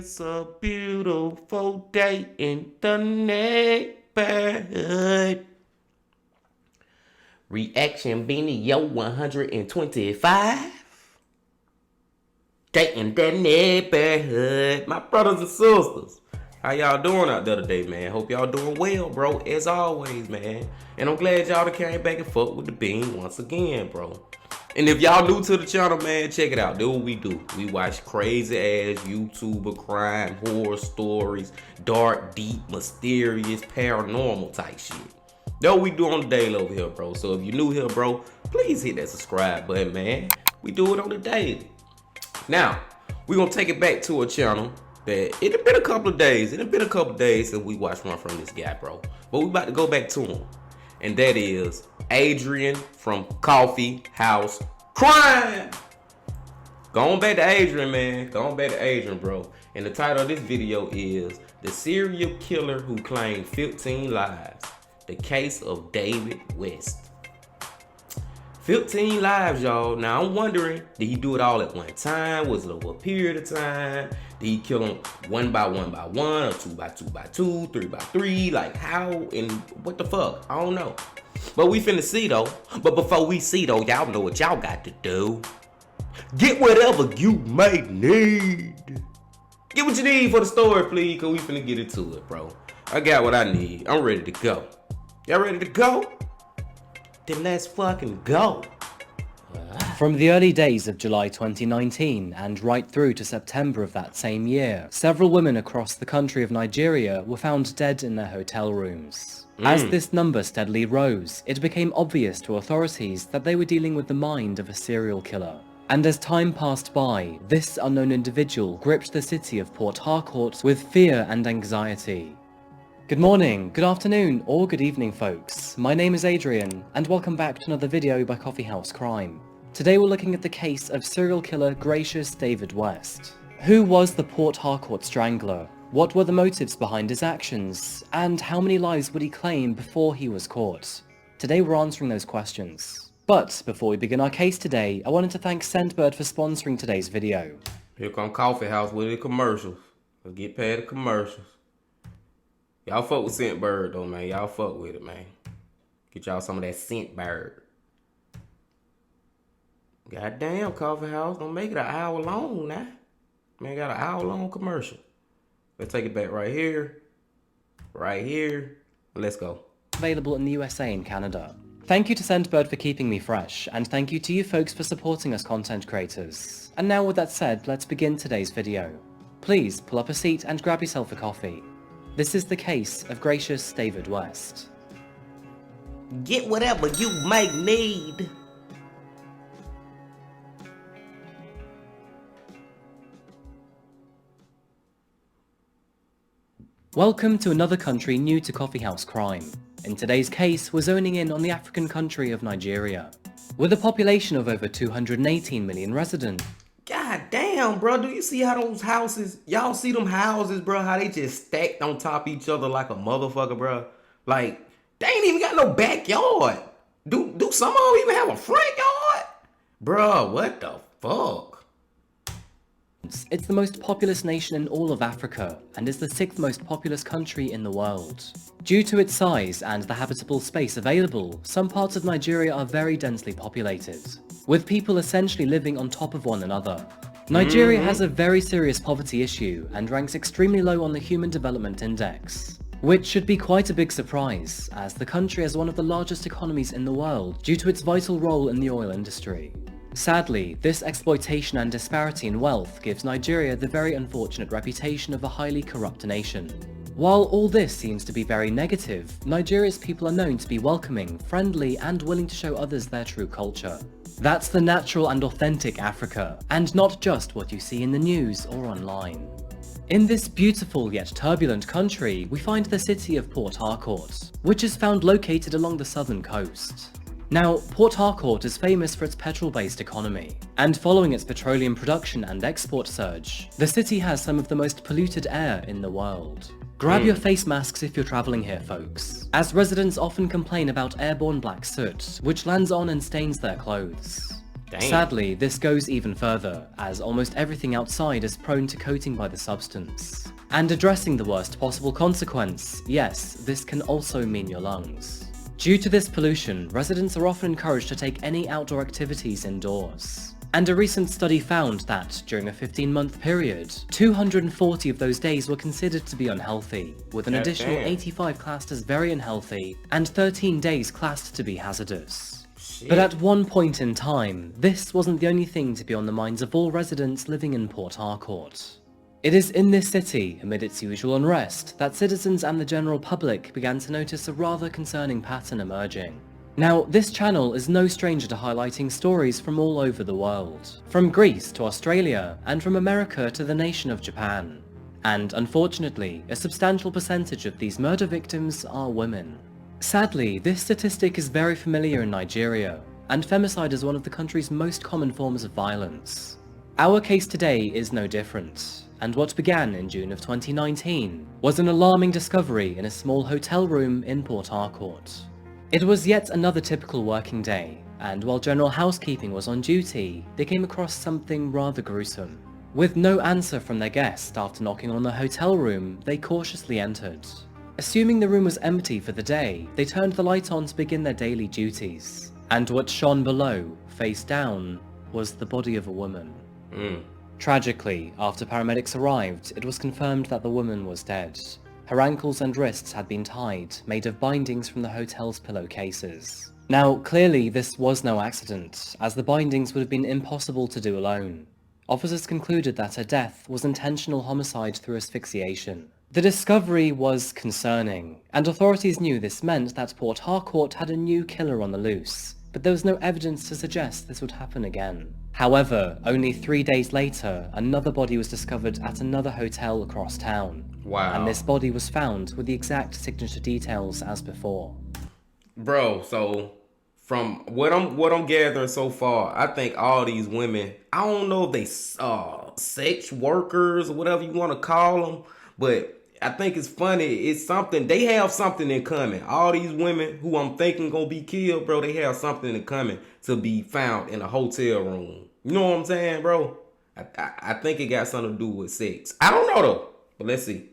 It's a beautiful day in the neighborhood. Reaction video 125. Day in the neighborhood. My brothers and sisters, how y'all doing out there today, man? Hope y'all doing well, bro, as always, man. And I'm glad y'all came back and fuck with the bean once again, bro. And if y'all new to the channel, man, check it out. Do what we do. We watch crazy ass YouTuber crime, horror stories, dark, deep, mysterious, paranormal type shit. That's what we do on the daily over here, bro. So if you're new here, bro, please hit that subscribe button, man. We do it on the daily. Now, we're gonna take it back to a channel that it had been a couple of days. It had been a couple of days since we watched one from this guy, bro. But we about to go back to him. And that is Adrian from Coffeehouse Crime. Going back to Adrian, man. Going back to Adrian, bro. And the title of this video is The Serial Killer Who Claimed 15 Lives. The Case of David West. 15 lives, y'all. Now, I'm wondering, did he do it all at one time? Was it over a period of time? Did he kill them one by one, or two by two, three by three? Like, how and what the fuck? I don't know. But we finna see, though. But before we see, though, y'all know what y'all got to do. Get whatever you may need. Get what you need for the story, please, because we finna get into it, bro. I got what I need. I'm ready to go. Y'all ready to go? Then let's fucking go. From the early days of July 2019 and right through to September of that same year, several women across the country of Nigeria were found dead in their hotel rooms. As this number steadily rose, it became obvious to authorities that they were dealing with the mind of a serial killer. And as time passed by, this unknown individual gripped the city of Port Harcourt with fear and anxiety. Good morning, good afternoon, or good evening, folks. My name is Adrian, and welcome back to another video by Coffeehouse Crime. Today we're looking at the case of serial killer Gracious David West. Who was the Port Harcourt Strangler? What were the motives behind his actions? And how many lives would he claim before he was caught? Today we're answering those questions. But before we begin our case today, I wanted to thank Scentbird for sponsoring today's video. Here come Coffeehouse with the commercials. Let's get past the commercials. Y'all fuck with Scentbird though, man. Y'all fuck with it, man. Get y'all some of that Scentbird. Goddamn, Coffeehouse. Don't make it an hour long now. Man, got an hour long commercial. Let's take it back right here. Right here. Let's go. Available in the USA and Canada. Thank you to Scentbird for keeping me fresh, and thank you to you folks for supporting us content creators. And now with that said, let's begin today's video. Please pull up a seat and grab yourself a coffee. This is the case of Gracious David West. Get whatever you may need. Welcome to another country new to Coffeehouse Crime. In today's case, we're zoning in on the African country of Nigeria. With a population of over 218 million residents. God damn, bro. Do you see how those houses, y'all see them houses, bro? How they just stacked on top of each other like a motherfucker, bro? Like, they ain't even got no backyard. Do some of them even have a front yard? Bro, what the fuck? It's the most populous nation in all of Africa, and is the 6th most populous country in the world. Due to its size and the habitable space available, some parts of Nigeria are very densely populated, with people essentially living on top of one another. Nigeria has a very serious poverty issue and ranks extremely low on the Human Development Index, which should be quite a big surprise, as the country has one of the largest economies in the world due to its vital role in the oil industry. Sadly, this exploitation and disparity in wealth gives Nigeria the very unfortunate reputation of a highly corrupt nation. While all this seems to be very negative, Nigeria's people are known to be welcoming, friendly, and willing to show others their true culture. That's the natural and authentic Africa, and not just what you see in the news or online. In this beautiful yet turbulent country, we find the city of Port Harcourt, which is found located along the southern coast. Now, Port Harcourt is famous for its petrol-based economy, and following its petroleum production and export surge, the city has some of the most polluted air in the world. Grab your face masks if you're traveling here, folks, as residents often complain about airborne black soot, which lands on and stains their clothes. Damn. Sadly, this goes even further, as almost everything outside is prone to coating by the substance. And addressing the worst possible consequence, yes, this can also mean your lungs. Due to this pollution, residents are often encouraged to take any outdoor activities indoors. And a recent study found that, during a 15-month period, 240 of those days were considered to be unhealthy, with an additional 85 classed as very unhealthy, and 13 days classed to be hazardous. Shit. But at one point in time, this wasn't the only thing to be on the minds of all residents living in Port Harcourt. It is in this city, amid its usual unrest, that citizens and the general public began to notice a rather concerning pattern emerging. Now, this channel is no stranger to highlighting stories from all over the world, from Greece to Australia, and from America to the nation of Japan. And unfortunately, a substantial percentage of these murder victims are women. Sadly, this statistic is very familiar in Nigeria, and femicide is one of the country's most common forms of violence. Our case today is no different, and what began in June of 2019 was an alarming discovery in a small hotel room in Port Harcourt. It was yet another typical working day, and while general housekeeping was on duty, they came across something rather gruesome. With no answer from their guest after knocking on the hotel room, they cautiously entered. Assuming the room was empty for the day, they turned the light on to begin their daily duties. And what shone below, face down, was the body of a woman. Tragically, after paramedics arrived, it was confirmed that the woman was dead. Her ankles and wrists had been tied, made of bindings from the hotel's pillowcases. Now, clearly this was no accident, as the bindings would have been impossible to do alone. Officers concluded that her death was intentional homicide through asphyxiation. The discovery was concerning, and authorities knew this meant that Port Harcourt had a new killer on the loose, but there was no evidence to suggest this would happen again. However, only 3 days later, another body was discovered at another hotel across town. Wow. And this body was found with the exact signature details as before. Bro, so from what I'm gathering so far, I think all these women, I don't know if they sex workers or whatever you want to call them, but I think it's funny. It's something, they have something in common. All these women who I'm thinking gonna be killed, bro, they have something in common to be found in a hotel room. You know what I'm saying, bro? I think it got something to do with sex. I don't know though, but let's see.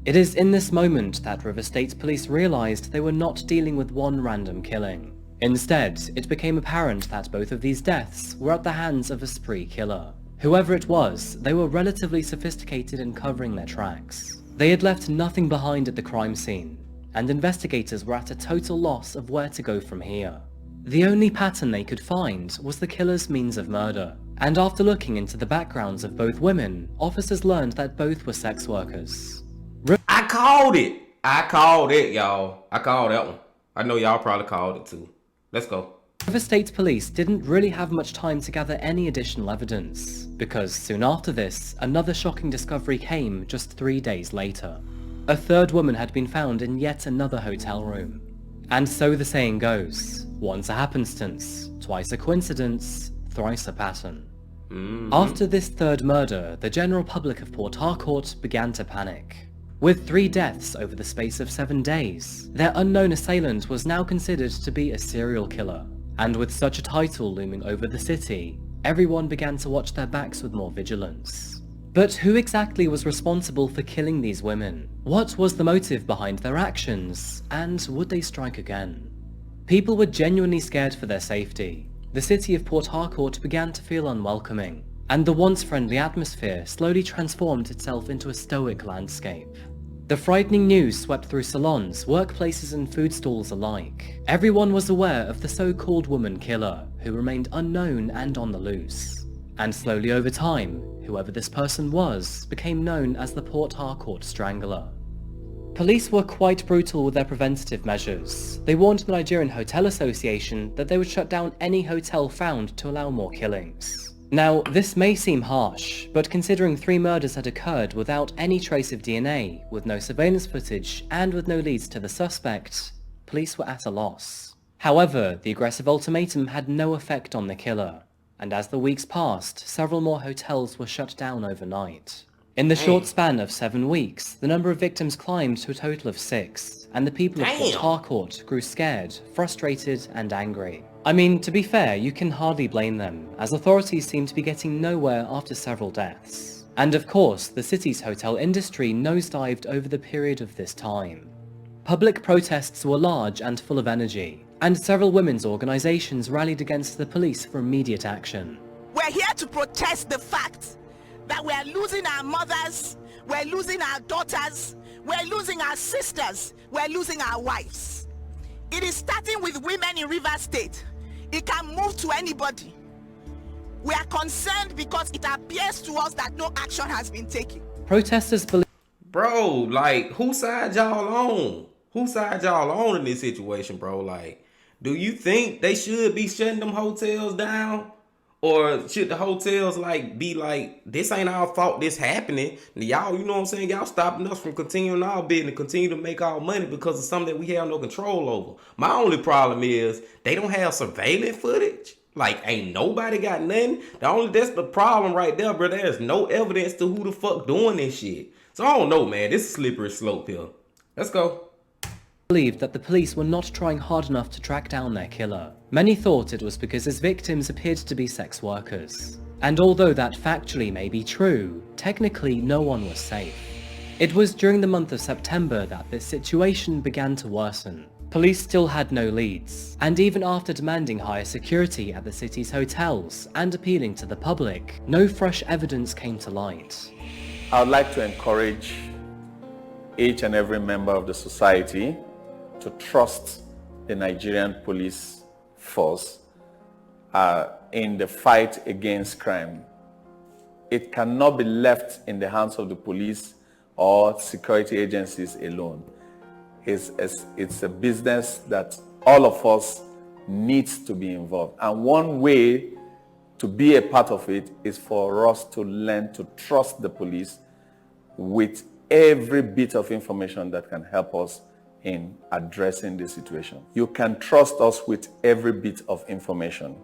It is in this moment that River State Police realized they were not dealing with one random killing. Instead, it became apparent that both of these deaths were at the hands of a spree killer. Whoever it was, they were relatively sophisticated in covering their tracks. They had left nothing behind at the crime scene, and investigators were at a total loss of where to go from here. The only pattern they could find was the killer's means of murder, and after looking into the backgrounds of both women, officers learned that both were sex workers. I called it, y'all. I called that one. I know y'all probably called it too. Let's go. River State Police didn't really have much time to gather any additional evidence, because soon after this, another shocking discovery came just 3 days later. A third woman had been found in yet another hotel room. And so the saying goes, once a happenstance, twice a coincidence, thrice a pattern. After this third murder, the general public of Port Harcourt began to panic. With 3 deaths over the space of 7 days, their unknown assailant was now considered to be a serial killer. And with such a title looming over the city, everyone began to watch their backs with more vigilance. But who exactly was responsible for killing these women? What was the motive behind their actions? And would they strike again? People were genuinely scared for their safety. The city of Port Harcourt began to feel unwelcoming, and the once friendly atmosphere slowly transformed itself into a stoic landscape. The frightening news swept through salons, workplaces and food stalls alike. Everyone was aware of the so-called woman killer, who remained unknown and on the loose. And slowly over time, whoever this person was became known as the Port Harcourt Strangler. Police were quite brutal with their preventative measures. They warned the Nigerian Hotel Association that they would shut down any hotel found to allow more killings. Now, this may seem harsh, but considering 3 murders had occurred without any trace of DNA, with no surveillance footage, and with no leads to the suspect, police were at a loss. However, the aggressive ultimatum had no effect on the killer, and as the weeks passed, several more hotels were shut down overnight. In the short span of 7 weeks, the number of victims climbed to a total of 6, and the people of Port Harcourt grew scared, frustrated, and angry. I mean, to be fair, you can hardly blame them, as authorities seem to be getting nowhere after several deaths. And of course, the city's hotel industry nosedived over the period of this time. Public protests were large and full of energy, and several women's organizations rallied against the police for immediate action. We're here to protest the fact that we're losing our mothers, we're losing our daughters, we're losing our sisters, we're losing our wives. It is starting with women in River State. It can move to anybody. We are concerned because it appears to us that no action has been taken. Protesters believe... Bro, like, whose side y'all on? Whose side y'all on in this situation, bro? Like, do you think they should be shutting them hotels down? Or should the hotels be like, this ain't our fault, this happening. Y'all, you know what I'm saying? Y'all stopping us from continuing our business, continue to make our money because of something that we have no control over. My only problem is they don't have surveillance footage. Like, ain't nobody got nothing. That's the problem right there, bro. There's no evidence to who the fuck doing this shit. So I don't know, man. This is a slippery slope here. Let's go. Believed that the police were not trying hard enough to track down their killer. Many thought it was because his victims appeared to be sex workers. And although that factually may be true, technically no one was safe. It was during the month of September that this situation began to worsen. Police still had no leads, and even after demanding higher security at the city's hotels and appealing to the public, no fresh evidence came to light. I would like to encourage each and every member of the society to trust the Nigerian police force in the fight against crime. It cannot be left in the hands of the police or security agencies alone. It's a business that all of us needs to be involved. And one way to be a part of it is for us to learn to trust the police with every bit of information that can help us in addressing the situation. You can trust us with every bit of information,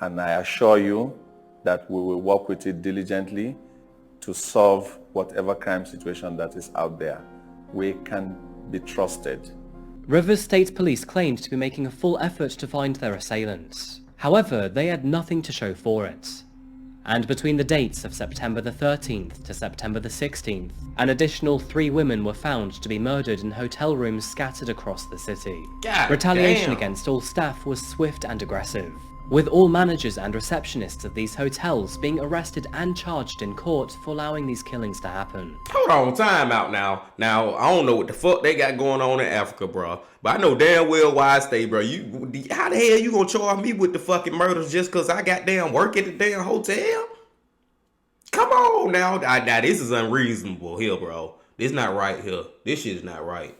and I assure you that we will work with it diligently to solve whatever crime situation that is out there. We can be trusted. Rivers State Police claimed to be making a full effort to find their assailants. However, they had nothing to show for it. And between the dates of September the 13th to September the 16th, an additional 3 women were found to be murdered in hotel rooms scattered across the city. God Retaliation damn. against all staff was swift and aggressive, with all managers and receptionists of these hotels being arrested and charged in court for allowing these killings to happen. Hold on, time out now. Now, I don't know what the fuck they got going on in Africa, bro. But I know damn well why I stay, bro. How the hell you gonna charge me with the fucking murders just cause I got damn work at the damn hotel? Come on now. Now this is unreasonable here, bro. This not right here. This shit is not right.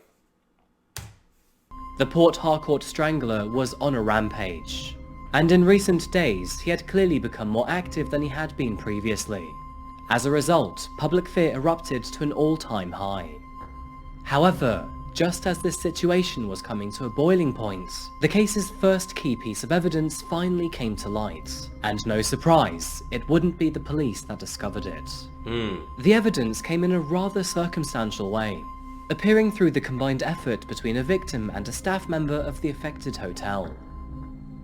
The Port Harcourt Strangler was on a rampage. And in recent days, he had clearly become more active than he had been previously. As a result, public fear erupted to an all-time high. However, just as this situation was coming to a boiling point, the case's first key piece of evidence finally came to light. And no surprise, it wouldn't be the police that discovered it. The evidence came in a rather circumstantial way, appearing through the combined effort between a victim and a staff member of the affected hotel.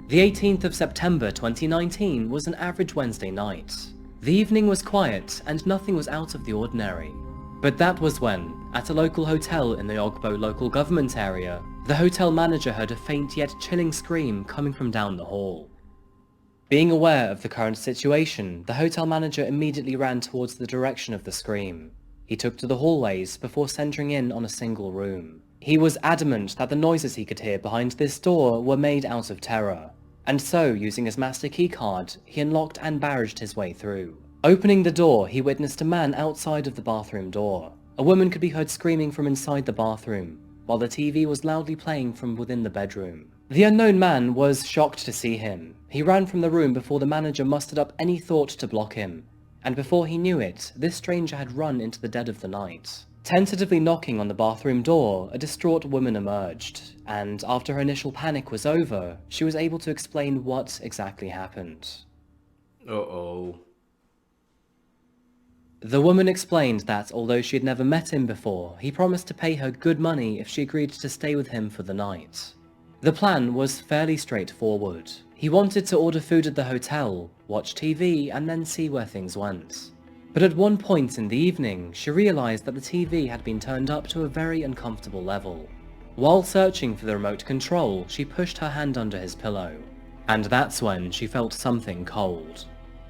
The 18th of September 2019 was an average Wednesday night. The evening was quiet and nothing was out of the ordinary. But that was when, at a local hotel in the Ogbo local government area, the hotel manager heard a faint yet chilling scream coming from down the hall. Being aware of the current situation, the hotel manager immediately ran towards the direction of the scream. He took to the hallways before centering in on a single room. He was adamant that the noises he could hear behind this door were made out of terror, and so, using his master keycard, he unlocked and barraged his way through. Opening the door, he witnessed a man outside of the bathroom door. A woman could be heard screaming from inside the bathroom, while the TV was loudly playing from within the bedroom. The unknown man was shocked to see him. He ran from the room before the manager mustered up any thought to block him, and before he knew it, this stranger had run into the dead of the night. Tentatively knocking on the bathroom door, a distraught woman emerged, and after her initial panic was over, she was able to explain what exactly happened. Uh-oh. The woman explained that although she had never met him before, he promised to pay her good money if she agreed to stay with him for the night. The plan was fairly straightforward. He wanted to order food at the hotel, watch TV, and then see where things went. But at one point in the evening, she realized that the TV had been turned up to a very uncomfortable level. While searching for the remote control, she pushed her hand under his pillow. And that's when she felt something cold.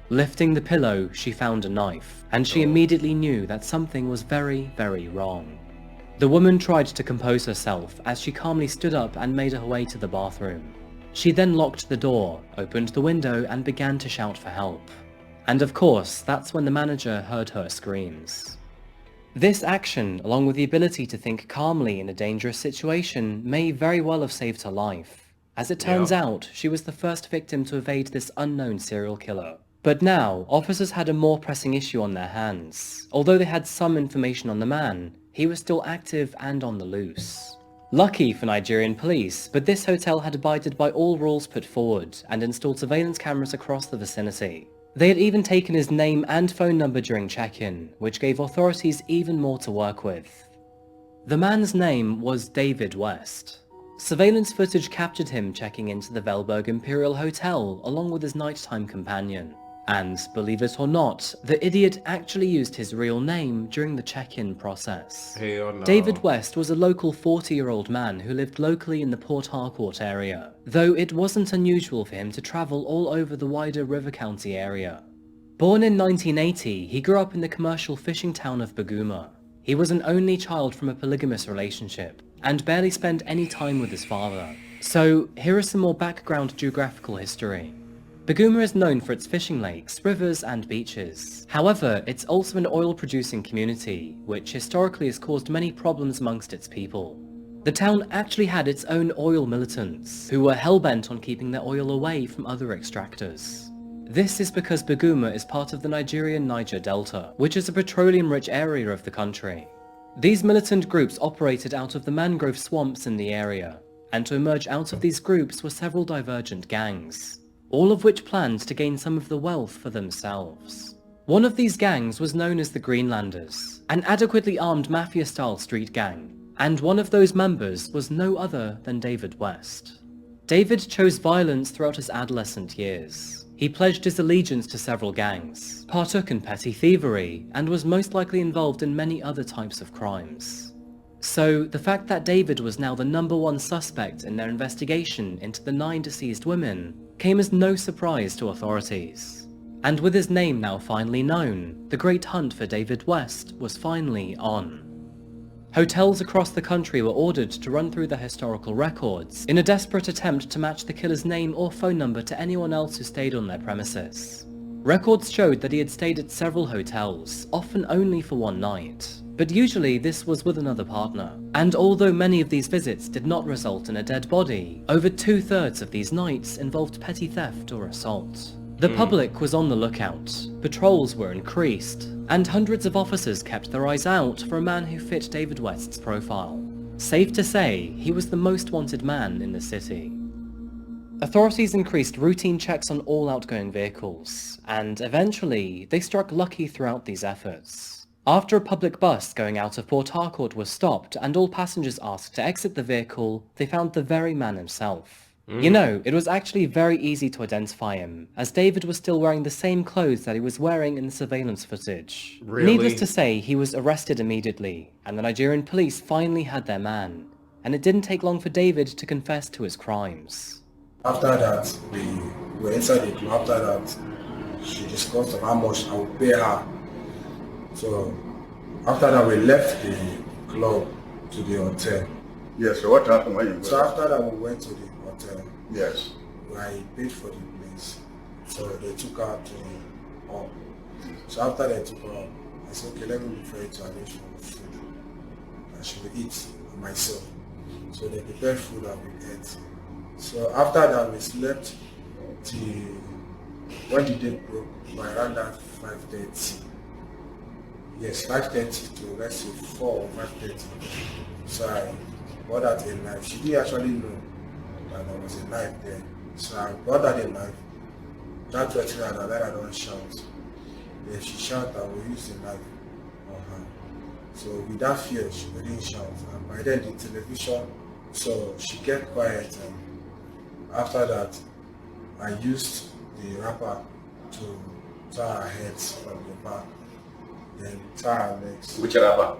Lifting the pillow, she found a knife, and she immediately knew that something was very, very wrong. The woman tried to compose herself as she calmly stood up and made her way to the bathroom. She then locked the door, opened the window, and began to shout for help. And of course, that's when the manager heard her screams. This action, along with the ability to think calmly in a dangerous situation, may very well have saved her life. As it turns out, she was the first victim to evade this unknown serial killer. But now, officers had a more pressing issue on their hands. Although they had some information on the man, he was still active and on the loose. Lucky for Nigerian police, but this hotel had abided by all rules put forward and installed surveillance cameras across the vicinity. They had even taken his name and phone number during check-in, which gave authorities even more to work with. The man's name was David West. Surveillance footage captured him checking into the Velberg Imperial Hotel along with his nighttime companion. And, believe it or not, the idiot actually used his real name during the check-in process. Hell no. David West was a local 40-year-old man who lived locally in the Port Harcourt area, though it wasn't unusual for him to travel all over the wider River County area. Born in 1980, he grew up in the commercial fishing town of Baguma. He was an only child from a polygamous relationship, and barely spent any time with his father. So, here is some more background geographical history. Baguma is known for its fishing lakes, rivers, and beaches. However, it's also an oil-producing community, which historically has caused many problems amongst its people. The town actually had its own oil militants, who were hell-bent on keeping their oil away from other extractors. This is because Baguma is part of the Nigerian Niger Delta, which is a petroleum-rich area of the country. These militant groups operated out of the mangrove swamps in the area, and to emerge out of these groups were several divergent gangs, all of which planned to gain some of the wealth for themselves. One of these gangs was known as the Greenlanders, an adequately armed mafia-style street gang, and one of those members was no other than David West. David chose violence throughout his adolescent years. He pledged his allegiance to several gangs, partook in petty thievery, and was most likely involved in many other types of crimes. So, the fact that David was now the #1 suspect in their investigation into the 9 deceased women came as no surprise to authorities. And with his name now finally known, the great hunt for David West was finally on. Hotels across the country were ordered to run through their historical records in a desperate attempt to match the killer's name or phone number to anyone else who stayed on their premises. Records showed that he had stayed at several hotels, often only for one night. But usually this was with another partner. And although many of these visits did not result in a dead body, over 2/3 of these nights involved petty theft or assault. The public was on the lookout, patrols were increased, and hundreds of officers kept their eyes out for a man who fit David West's profile. Safe to say, he was the most wanted man in the city. Authorities increased routine checks on all outgoing vehicles, and eventually, they struck lucky throughout these efforts. After a public bus going out of Port Harcourt was stopped and all passengers asked to exit the vehicle, they found the very man himself. You know, it was actually very easy to identify him, as David was still wearing the same clothes that he was wearing in the surveillance footage. Really? Needless to say, he was arrested immediately, and the Nigerian police finally had their man. And it didn't take long for David to confess to his crimes. After that, we were inside the club. After that, she discussed of how much I would pay her. So, after that, we left the club to the hotel. Yes, so what happened when you So went? after that, we went to the hotel. Yes. I paid for the place. So they took her to up. So after they took her up, I said, okay, let me prefer to arrange for food. I should eat myself. So they prepared food and we ate. So after that, we slept till when the day broke by around that 5:30. Yes, 5:30 to let's say 4 or 5:30. So I bought out a knife. She didn't actually know that there was a knife there. So I brought out a knife. That threatened her that I don't shout. Then she shouted that we use the knife on her. So with that fear, she didn't shout. And by then the television, so she kept quiet. And after that, I used the wrapper to tie her heads from the back. Then tie her legs. Which rapper?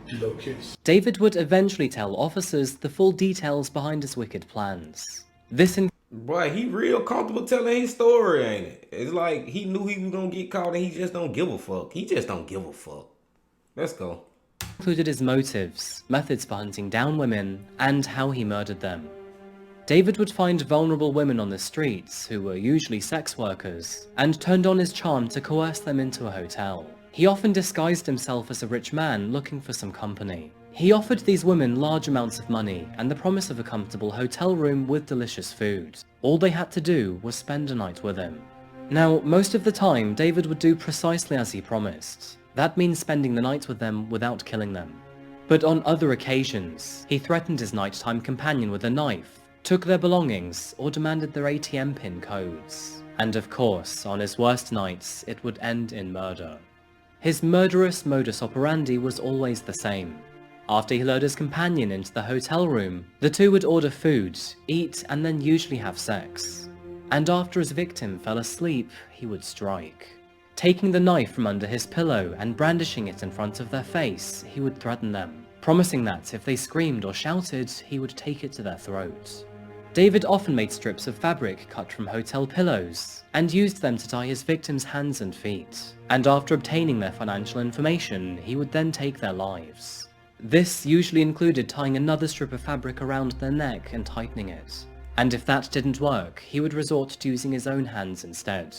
Pillowcase. David would eventually tell officers the full details behind his wicked plans. This Boy, he real comfortable telling his story, ain't it? It's like he knew he was gonna get caught and he just don't give a fuck. He just don't give a fuck. Let's go. included his motives, methods for hunting down women, and how he murdered them. David would find vulnerable women on the streets, who were usually sex workers, and turned on his charm to coerce them into a hotel. He often disguised himself as a rich man looking for some company. He offered these women large amounts of money and the promise of a comfortable hotel room with delicious food. All they had to do was spend a night with him. Now, most of the time, David would do precisely as he promised. That means spending the night with them without killing them. But on other occasions, he threatened his nighttime companion with a knife, took their belongings, or demanded their ATM PIN codes. And of course, on his worst nights, it would end in murder. His murderous modus operandi was always the same. After he lured his companion into the hotel room, the two would order food, eat, and then usually have sex. And after his victim fell asleep, he would strike. Taking the knife from under his pillow and brandishing it in front of their face, he would threaten them, promising that if they screamed or shouted, he would take it to their throat. David often made strips of fabric cut from hotel pillows and used them to tie his victims' hands and feet. And after obtaining their financial information, he would then take their lives. This usually included tying another strip of fabric around their neck and tightening it. And if that didn't work, he would resort to using his own hands instead.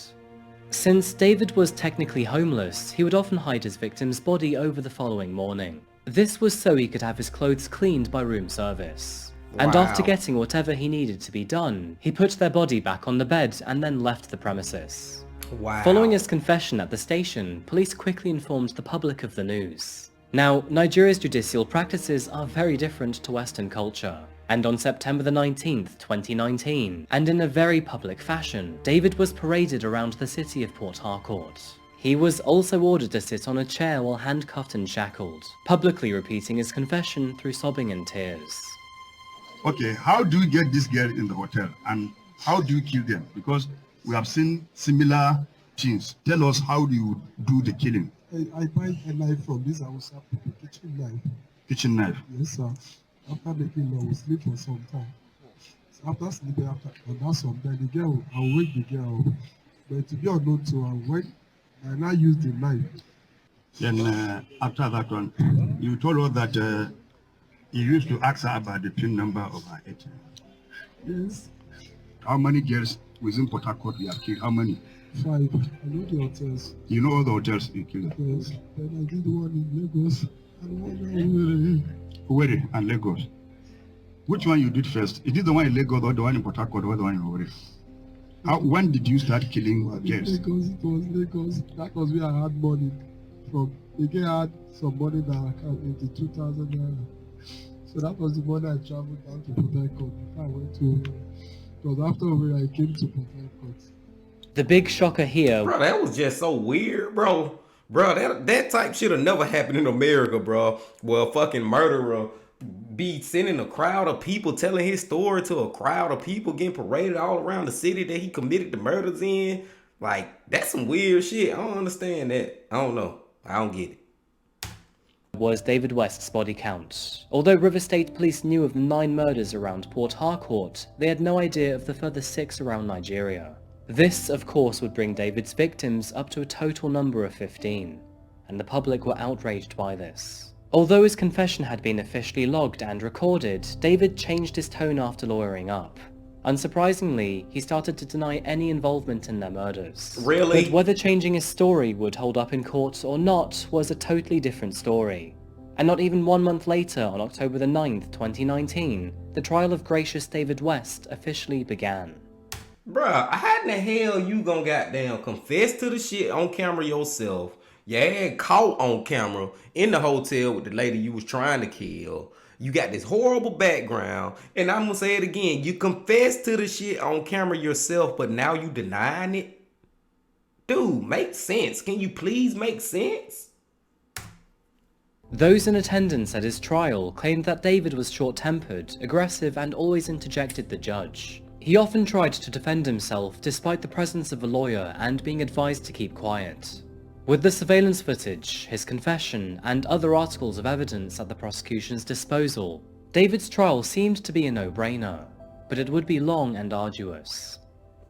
Since David was technically homeless, he would often hide his victim's body over the following morning. This was so he could have his clothes cleaned by room service. And after getting whatever he needed to be done, he put their body back on the bed and then left the premises. Wow. Following his confession at the station, police quickly informed the public of the news. Now, Nigeria's judicial practices are very different to Western culture. And on September the 19th, 2019, and in a very public fashion, David was paraded around the city of Port Harcourt. He was also ordered to sit on a chair while handcuffed and shackled, publicly repeating his confession through sobbing and tears. Okay, how do you get this girl in the hotel and how do you kill them? Because we have seen similar things. Tell us, how do you do the killing? I buy a knife from this house, kitchen knife. Kitchen knife? Yes, sir. After making love, we sleep for some time. So after sleeping, that's some time, the girl, I'll wake the girl up. But to be unknown to her, when I now use the knife. Then after that one, you told us that you used to ask her about the PIN number of her ATM. Yes. How many girls within Port Harcourt you have killed? How many? 5. I know the hotels. You know all the hotels you killed? Yes. Then I did one in Lagos and one in Owerri and Lagos. Which one you did first? Is it the one in Lagos or the one in Port Harcourt or the one in Owerri? When did you start killing girls? Lagos, it was Lagos. That was where I had money from. Again, I had some money that I counted into 2,000 naira. So that was the money I traveled down to Port Harcourt before I went to. It was after where I came to Port Harcourt. The big shocker here. Bro, that was just so weird, bro. Bro, that type shit have never happened in America, bro. Well, a fucking murderer be sending a crowd of people telling his story to a crowd of people getting paraded all around the city that he committed the murders in. Like, that's some weird shit. I don't understand that. I don't know. I don't get it. Was David West's body count. Although River State Police knew of the 9 murders around Port Harcourt, they had no idea of the further 6 around Nigeria. This, of course, would bring David's victims up to a total number of 15, and the public were outraged by this. Although his confession had been officially logged and recorded, David changed his tone after lawyering up. Unsurprisingly, he started to deny any involvement in their murders. Really? But whether changing his story would hold up in court or not was a totally different story. And not even 1 month later, on October the 9th, 2019, the trial of Gracious David West officially began. Bruh, how in the hell you gonna goddamn confess to the shit on camera yourself? You ain't caught on camera in the hotel with the lady you was trying to kill. You got this horrible background, and I'm gonna say it again. You confess to the shit on camera yourself, but now you denying it? Dude, make sense. Can you please make sense? Those in attendance at his trial claimed that David was short-tempered, aggressive, and always interjected the judge. He often tried to defend himself despite the presence of a lawyer and being advised to keep quiet. With the surveillance footage, his confession, and other articles of evidence at the prosecution's disposal, David's trial seemed to be a no-brainer, but it would be long and arduous.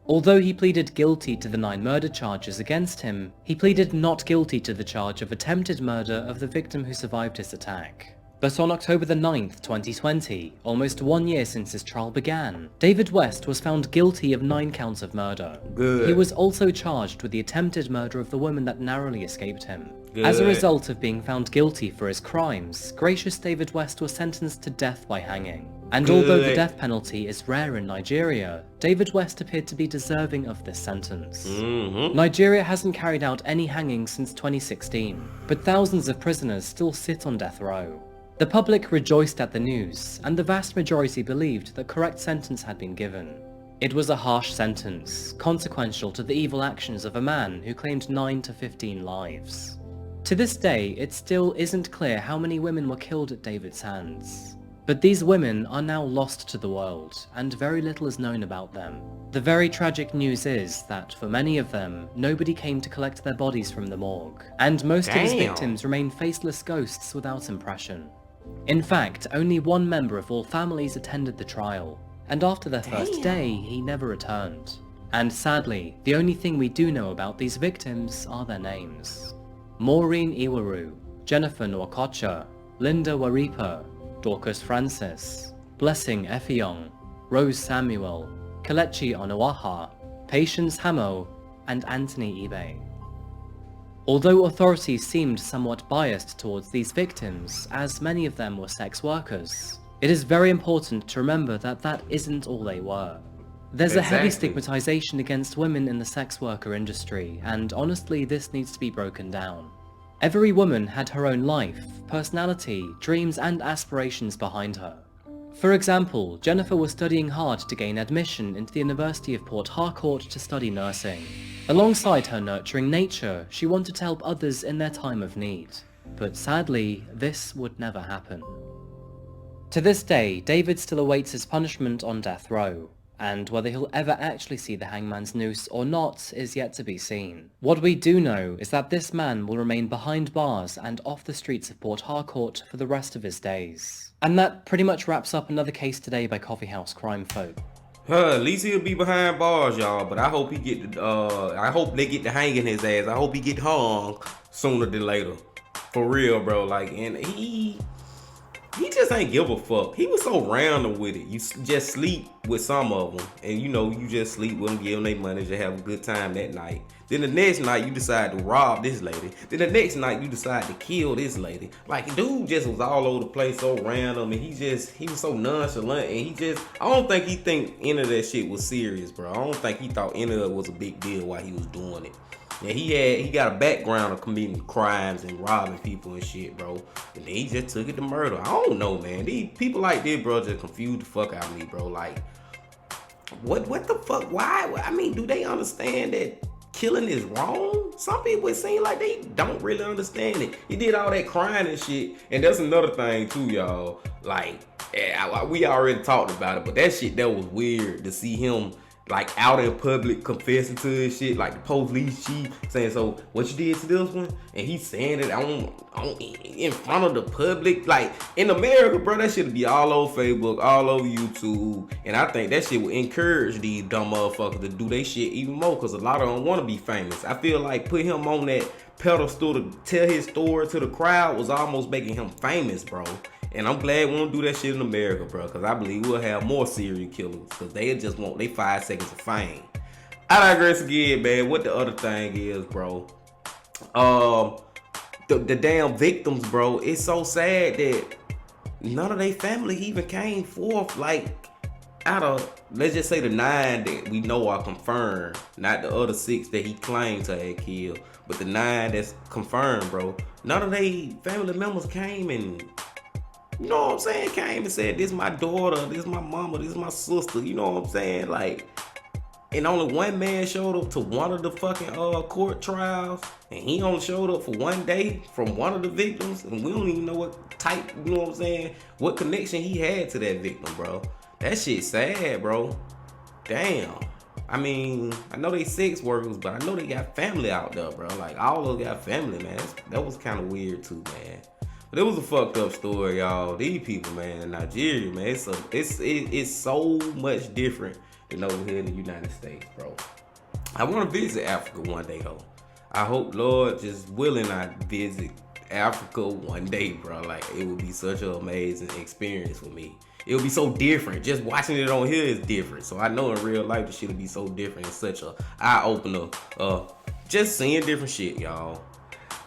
Although he pleaded guilty to the 9 murder charges against him, he pleaded not guilty to the charge of attempted murder of the victim who survived his attack. But on October the 9th, 2020, almost 1 year since his trial began, David West was found guilty of 9 counts of murder. Good. He was also charged with the attempted murder of the woman that narrowly escaped him. Good. As a result of being found guilty for his crimes, Gracious David West was sentenced to death by hanging. And although the death penalty is rare in Nigeria, David West appeared to be deserving of this sentence. Nigeria hasn't carried out any hangings since 2016, but thousands of prisoners still sit on death row. The public rejoiced at the news, and the vast majority believed the correct sentence had been given. It was a harsh sentence, consequential to the evil actions of a man who claimed 9 to 15 lives. To this day, it still isn't clear how many women were killed at David's hands. But these women are now lost to the world, and very little is known about them. The very tragic news is that for many of them, nobody came to collect their bodies from the morgue, and most of his victims remain faceless ghosts without impression. In fact, only one member of all families attended the trial, and after their first day, he never returned. And sadly, the only thing we do know about these victims are their names. Maureen Iwaru, Jennifer Nwakocha, Linda Waripa, Dorcas Francis, Blessing Effiong, Rose Samuel, Kelechi Onawaha, Patience Hamo, and Anthony Ibe. Although authorities seemed somewhat biased towards these victims, as many of them were sex workers, it is very important to remember that that isn't all they were. There's a heavy stigmatization against women in the sex worker industry, and honestly this needs to be broken down. Every woman had her own life, personality, dreams and aspirations behind her. For example, Jennifer was studying hard to gain admission into the University of Port Harcourt to study nursing. Alongside her nurturing nature, she wanted to help others in their time of need. But sadly, this would never happen. To this day, David still awaits his punishment on death row, and whether he'll ever actually see the hangman's noose or not is yet to be seen. What we do know is that this man will remain behind bars and off the streets of Port Harcourt for the rest of his days. And that pretty much wraps up another case today by Coffeehouse Crime Folk. At least he'll be behind bars, y'all. But I hope he get I hope they get to hanging his ass. I hope he get hung sooner than later. For real, bro. Like, and he just ain't give a fuck. He was so random with it. You just sleep with some of them, and you know you just sleep with them, give them their money, just have a good time that night. Then the next night you decide to rob this lady. Then the next night you decide to kill this lady. Like, dude just was all over the place, so random, and he was so nonchalant, and I don't think he think any of that shit was serious, bro. I don't think he thought any of it was a big deal while he was doing it. Yeah, he got a background of committing crimes and robbing people and shit, bro. And then he just took it to murder. I don't know, man. These people like this, bro, just confused the fuck out of me, bro. Like, what the fuck? Why? I mean, do they understand that killing is wrong? Some people, it seem like they don't really understand it. He did all that crying and shit. And that's another thing, too, y'all. Like, we already talked about it, but that shit, that was weird to see him like out in public confessing to his shit, like the police chief saying, so what you did to this one? And he's saying it on in front of the public. Like, in America, bro, that shit would be all over Facebook, all over YouTube. And I think that shit would encourage these dumb motherfuckers to do their shit even more, because a lot of them want to be famous. I feel like put him on that pedestal to tell his story to the crowd was almost making him famous, bro. And I'm glad we don't do that shit in America, bro, because I believe we'll have more serial killers, because they just want they 5 seconds of fame. I digress again, man. What the other thing is, bro, the damn victims, bro. It's so sad that none of their family even came forth, like, out of, let's just say the 9 that we know are confirmed, not the other 6 that he claimed to have killed, but the 9 that's confirmed, bro. None of their family members came and, you know what I'm saying, came and said, this is my daughter, this is my mama, this is my sister, you know what I'm saying? Like, and only one man showed up to one of the fucking court trials, and he only showed up for one day from one of the victims, and we don't even know what type, you know what I'm saying, what connection he had to that victim, bro. That shit sad, bro. Damn. I mean, I know they sex workers, but I know they got family out there, bro. Like, all of them got family, man. That was kind of weird too, man. But it was a fucked up story, y'all. These people, man, in Nigeria, man, it's so much different than over here in the United States, bro. I want to visit Africa one day, though. I hope, Lord, just willing, I visit Africa one day, bro. Like, it would be such an amazing experience for me. It would be so different. Just watching it on here is different. So I know in real life the shit would be so different. It's such a eye-opener. Just seeing different shit, y'all.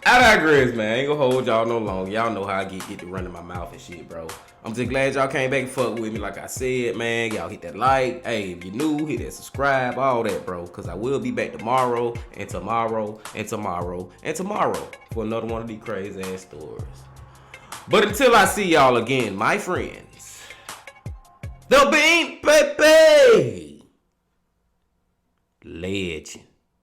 I digress, man. I ain't gonna hold y'all no longer. Y'all know how I get to running my mouth and shit, bro. I'm just glad y'all came back and fuck with me like I said, man. Y'all hit that like. Hey, if you're new, hit that subscribe, all that, bro. Because I will be back tomorrow and tomorrow and tomorrow and tomorrow for another one of these crazy ass stories. But until I see y'all again, my friends, the Bean Baby Legend.